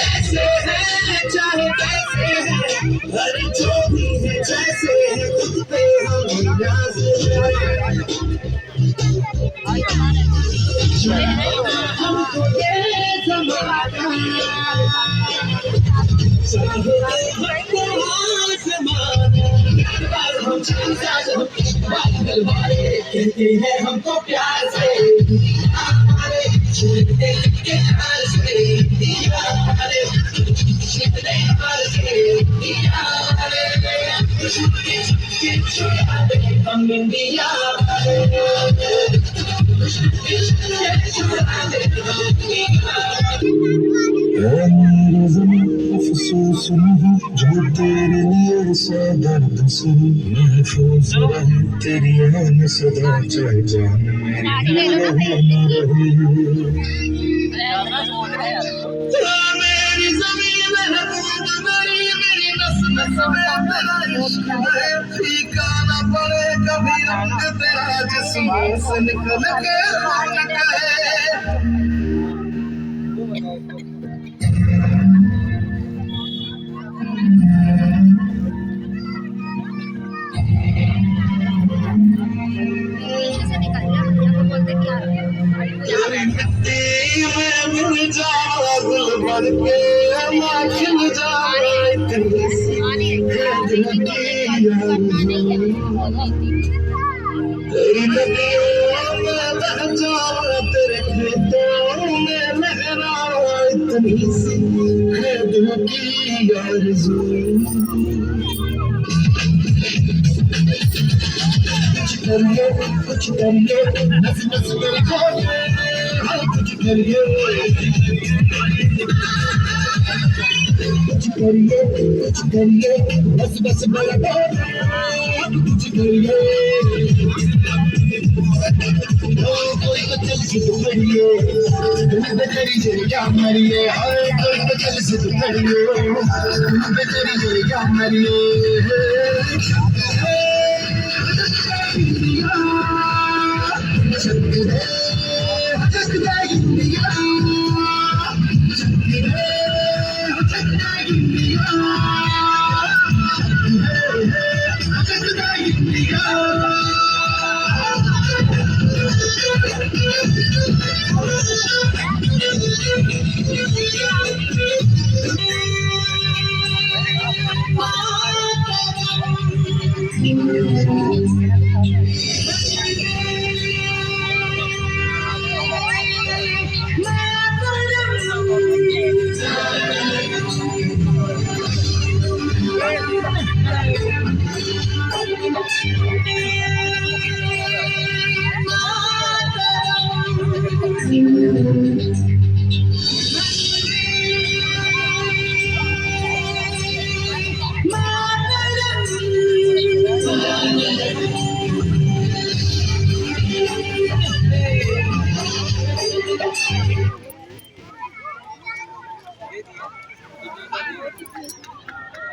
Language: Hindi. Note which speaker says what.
Speaker 1: ऐसे हैं चाहे कैसे हैं, हर जो भी है जैसे है खुद पे हम नाज हमको ये जमाना चाहे हम कहते हैं हमको प्यार से हम इंडिया अफसोस नहीं जो तेरे लिए सौ दर्द से महफूज रहे तेरी आन सदा चाहे जान मेरी रहे न रहे मेरी जमीन महबूब मेरी नस नस में तेरा इश्क है फीका न पड़े कभी रंग तेरा जिस्म से निकल के रौनक है बढ़ के खिल जाए तेरी नदियों में बह जाओ तेरे खेतों में लहराओ इतनी सी है दिल की आरज़ू कुछ करिए नस नस मेरी खोले कुछ करिए बस बस मेरा कुछ करिए कोई तो चल सिद्ध करिए तुम करिए क्या मरिए कोई तो चल सिद्ध करिए तुम करिए क्या मरिए